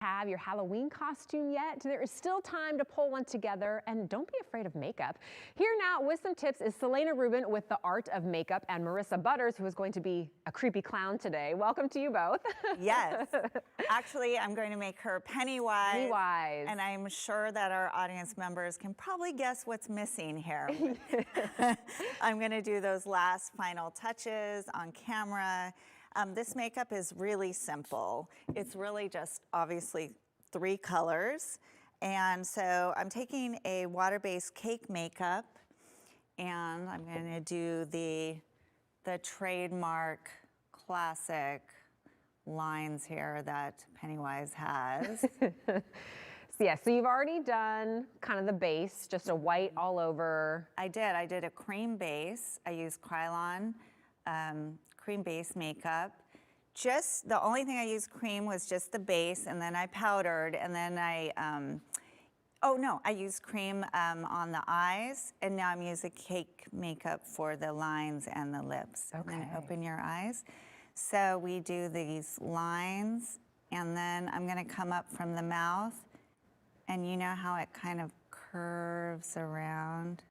Have your Halloween costume yet? There is still time to pull one together, and don't be afraid of makeup. Here now with some tips is Celena Rubin with The Art of Makeup and Marissa Butters, who is going to be a creepy clown today. Welcome to you both. Yes. Actually, I'm going to make her Pennywise. Pennywise. And I'm sure that our audience members can probably guess what's missing here. I'm going to do those last final touches on camera. This makeup is really simple. It's really just obviously 3 colors. And so I'm taking a water-based cake makeup, and I'm going to do the trademark classic lines here that Pennywise has. Yeah, so you've already done kind of the base, just a white all over. I did a cream base. I used Krylon cream base makeup. Just the only thing I used cream was just the base, and then I powdered, and then I used cream on the eyes, and now I'm using cake makeup for the lines and the lips. Okay. And then open your eyes. So we do these lines, and then I'm gonna come up from the mouth, and you know how it kind of curves around?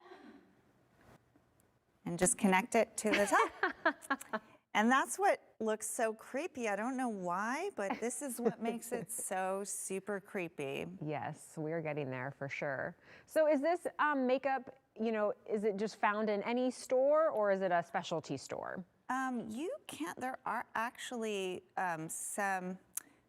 And just connect it to the top. And that's what looks so creepy. I don't know why, but this is what makes it so super creepy. Yes, we're getting there for sure. So is this makeup, is it just found in any store, or is it a specialty store? There are actually some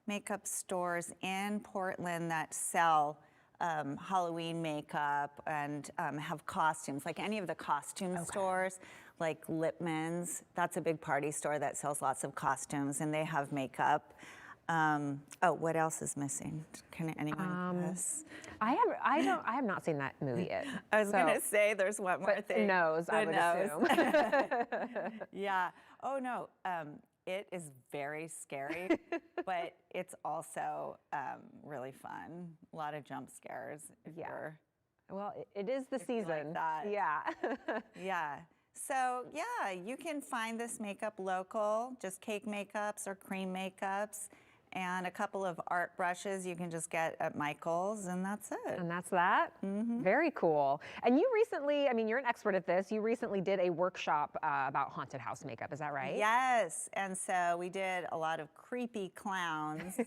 makeup stores in Portland that sell Halloween makeup and have costumes, like any of the costume stores, like Lipman's. That's a big party store that sells lots of costumes, and they have makeup. What else is missing? Can anyone guess? I have not seen that movie yet. I was gonna say there's one more thing. Nose, I would assume. Yeah. Oh no. It is very scary, but it's also really fun. A lot of jump scares. Well, it is the season. Like that. Yeah. Yeah. So yeah, you can find this makeup local, just cake makeups or cream makeups, and a couple of art brushes you can just get at Michael's, and that's it. And that's that? Mm-hmm. Very cool. And you recently, you're an expert at this, you recently did a workshop about haunted house makeup, is that right? Yes, and so we did a lot of creepy clowns,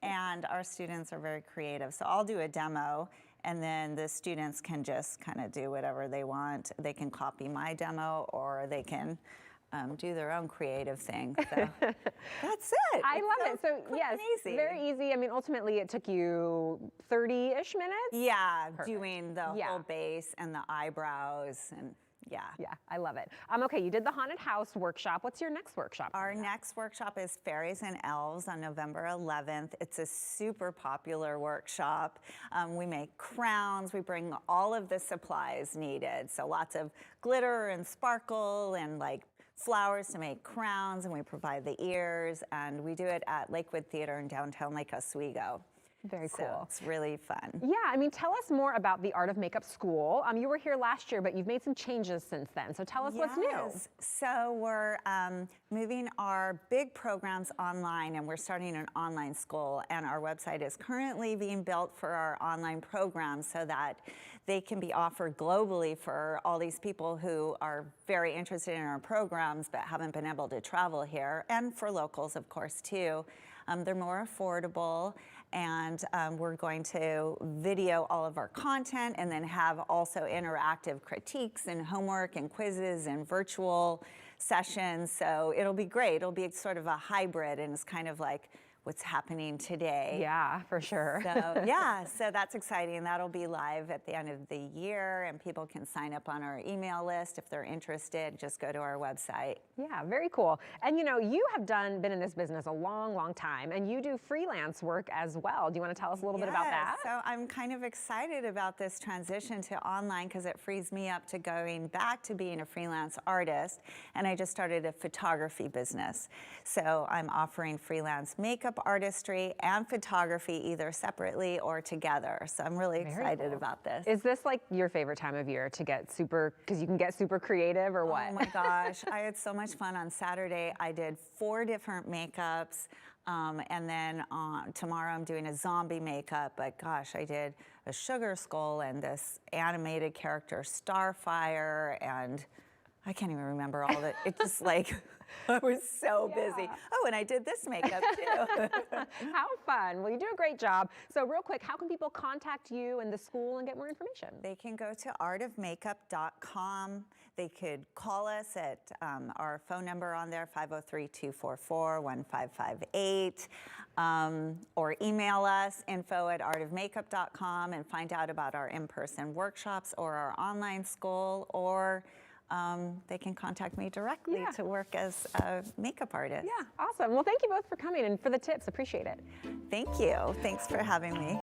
and our students are very creative. So I'll do a demo, and then the students can just kind of do whatever they want. They can copy my demo, or they can do their own creative thing. So that's it. I love it. So yes, easy. Very easy. Ultimately it took you 30-ish minutes? Yeah, doing the whole base and the eyebrows, and yeah, I love it. Okay, you did the haunted house workshop. What's your next workshop? Our next workshop is Fairies and Elves on November 11th. It's a super popular workshop. We make crowns. We bring all of the supplies needed. So lots of glitter and sparkle and like flowers to make crowns, and we provide the ears, and we do it at Lakewood Theater in downtown Lake Oswego. Very cool. So it's really fun. Yeah, tell us more about the Art of Makeup School. You were here last year, but you've made some changes since then. So tell us what's new. So we're moving our big programs online, and we're starting an online school. And our website is currently being built for our online programs so that they can be offered globally for all these people who are very interested in our programs but haven't been able to travel here, and for locals, of course, too. They're more affordable, and we're going to video all of our content and then have also interactive critiques and homework and quizzes and virtual sessions. So it'll be great. It'll be sort of a hybrid, and it's kind of like what's happening today. Yeah, for sure. So that's exciting. That'll be live at the end of the year, and people can sign up on our email list if they're interested. Just go to our website. Yeah, very cool. And you have been in this business a long, long time, and you do freelance work as well. Do you want to tell us a little bit about that? So I'm kind of excited about this transition to online because it frees me up to going back to being a freelance artist. And I just started a photography business. So I'm offering freelance makeup artistry and photography either separately or together. So I'm really excited about this. Is this like your favorite time of year to get because you can get super creative, or what? Oh my gosh, I had so much fun on Saturday. I did 4 different makeups. And then tomorrow I'm doing a zombie makeup, but gosh, I did a sugar skull and this animated character Starfire, and I can't even remember all of it. It's just like, I was so busy. Oh, and I did this makeup too. How fun. Well, you do a great job. So real quick, how can people contact you and the school and get more information? They can go to artofmakeup.com. They could call us at our phone number on there, 503-244-1558, or email us, info@artofmakeup.com, and find out about our in-person workshops or our online school, or they can contact me directly to work as a makeup artist. Yeah, awesome. Well, thank you both for coming and for the tips. Appreciate it. Thank you. Thanks for having me.